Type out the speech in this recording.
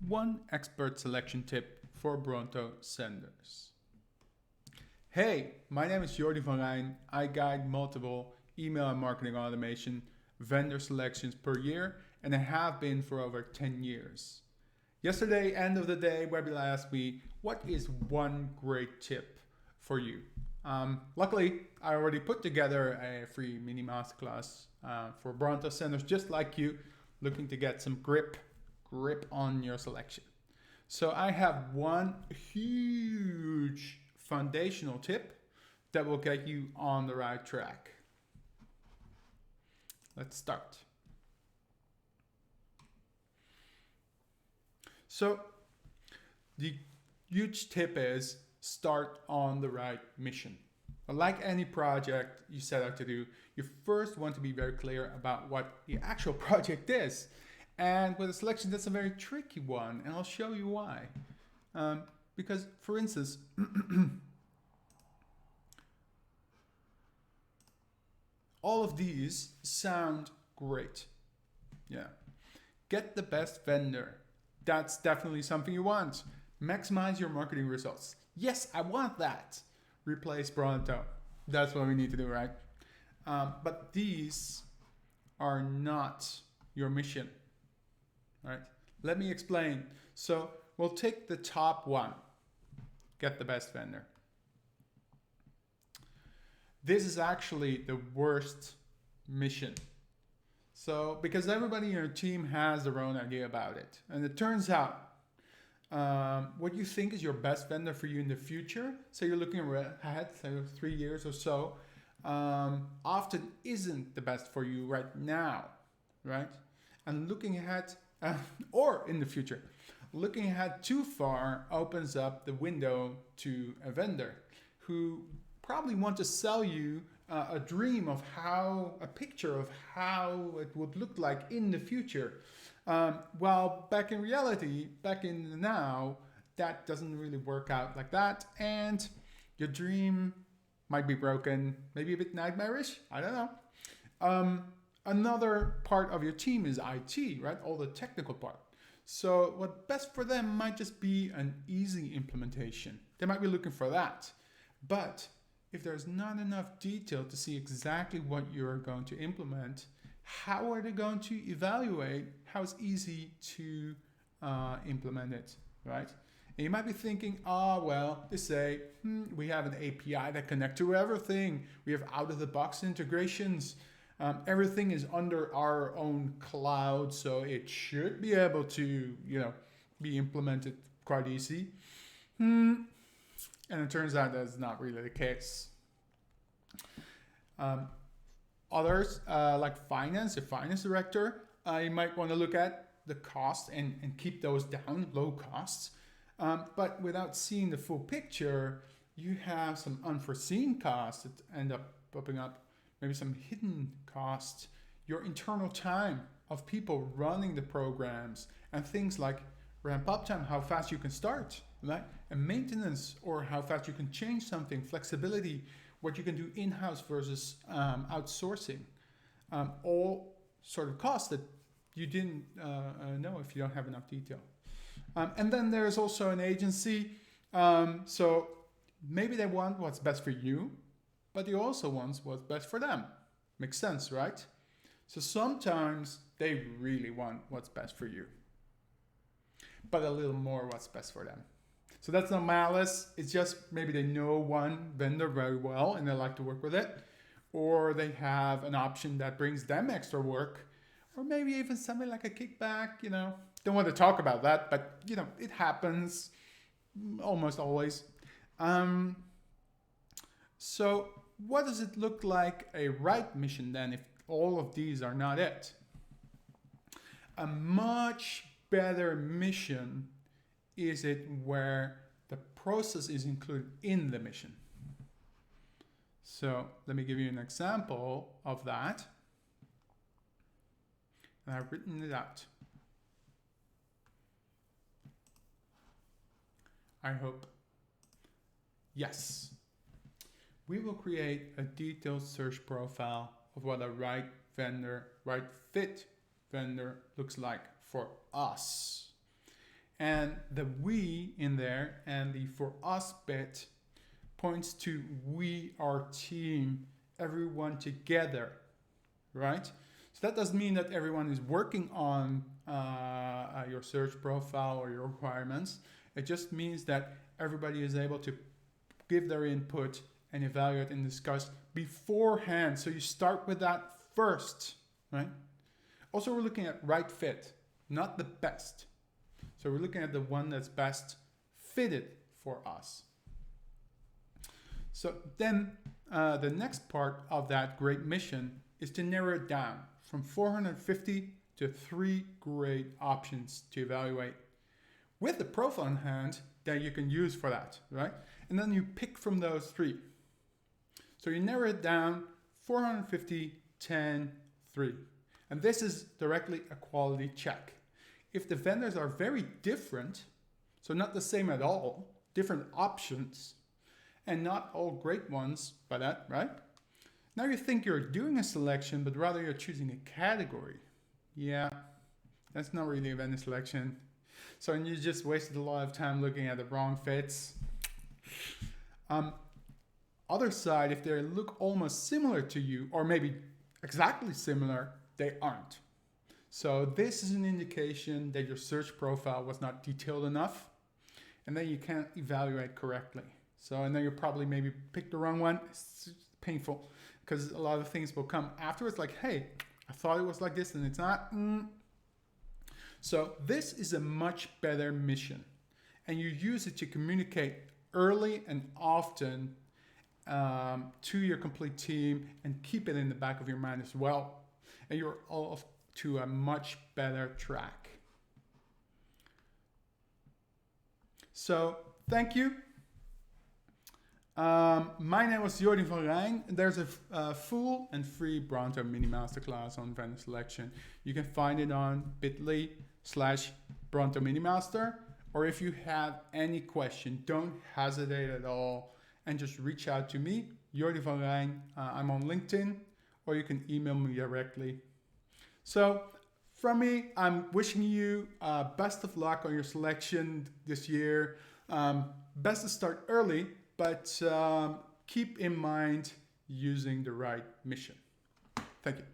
one expert selection tip for Bronto senders. Hey, my name is Jordie van Rijn. I guide multiple email and marketing automation vendor selections per year, and I have been for over 10 years. Yesterday, end of the day, webinar asked me, what is one great tip for you? Luckily, I already put together a free mini masterclass for Bronto senders just like you, looking to get some grip on your selection. So I have one huge foundational tip that will get you on the right track. Let's start. So the huge tip is start on the right mission. Like any project you set out to do, you first want to be very clear about what the actual project is. And with a selection, that's a very tricky one, and I'll show you why. Because, for instance, all of these sound great. Yeah. Get the best vendor. That's definitely something you want. Maximize your marketing results. Yes, I want that. Replace Bronto. That's what we need to do, right? But these are not your mission, right? Let me explain. So we'll take the top one. Get the best vendor. This is actually the worst mission. So, because everybody in your team has their own idea about it. And it turns out, what you think is your best vendor for you in the future, so you're looking ahead, say 3 years or so, often isn't the best for you right now, right? And looking ahead, or in the future, looking ahead too far opens up the window to a vendor who probably want to sell you a dream of a picture of how it would look like in the future. While back in reality, back in the now, that doesn't really work out like that. And your dream might be broken, maybe a bit nightmarish, I don't know. Another part of your team is IT, right? All the technical part. So what's best for them might just be an easy implementation. They might be looking for that. But if there's not enough detail to see exactly what you're going to implement, how are they going to evaluate how it's easy to implement it, right? And you might be thinking, they say, we have an API that connects to everything. We have out-of-the-box integrations. Everything is under our own cloud, so it should be able to, be implemented quite easy. And it turns out that's not really the case. Others, like finance, a finance director, you might want to look at the cost and keep those down, low costs. But without seeing the full picture, you have some unforeseen costs that end up popping up, maybe some hidden costs, your internal time of people running the programs, and things like ramp up time, how fast you can start, right? And maintenance, or how fast you can change something, flexibility, what you can do in-house versus outsourcing. All sort of costs that you didn't know if you don't have enough detail. And then there's also an agency. So maybe they want what's best for you, but they also want what's best for them. Makes sense, right? So sometimes they really want what's best for you, but a little more what's best for them. So that's not malice. It's just maybe they know one vendor very well and they like to work with it. Or they have an option that brings them extra work. Or maybe even something like a kickback, Don't want to talk about that, but, it happens almost always. So what does it look like a right mission then if all of these are not it? A much better mission is it where the process is included in the mission. So let me give you an example of that. And I've written it out. I hope. Yes. We will create a detailed search profile of what a right fit vendor looks like for us. And the we in there and the for us bit points to we, our team, everyone together, right? So that doesn't mean that everyone is working on your search profile or your requirements. It just means that everybody is able to give their input and evaluate and discuss beforehand. So you start with that first, right? Also, we're looking at right fit, not the best. So we're looking at the one that's best fitted for us. So then the next part of that great mission is to narrow it down from 450 to 3 great options to evaluate with the profile in hand that you can use for that, right? And then you pick from those 3. So you narrow it down, 450, 10, 3. And this is directly a quality check. If the vendors are very different, so not the same at all, different options, and not all great ones by that, right? Now you think you're doing a selection, but rather you're choosing a category. Yeah, that's not really a vendor selection. So you just wasted a lot of time looking at the wrong fits. Other side, if they look almost similar to you, or maybe exactly similar, they aren't. So this is an indication that your search profile was not detailed enough, and then you can't evaluate correctly. So, and then you probably maybe picked the wrong one. It's painful because a lot of things will come afterwards like, hey, I thought it was like this and it's not. So this is a much better mission, and you use it to communicate early and often to your complete team and keep it in the back of your mind as well. And you're off to a much better track. So thank you. My name was Jordie van Rijn. There's a full and free Bronto mini-masterclass on vendor selection. You can find it on bit.ly/Bronto mini-master. Or if you have any question, don't hesitate at all and just reach out to me, Jordie van Rijn. I'm on LinkedIn, or you can email me directly. So from me, I'm wishing you best of luck on your selection this year. Best to start early, but keep in mind using the right mission. Thank you.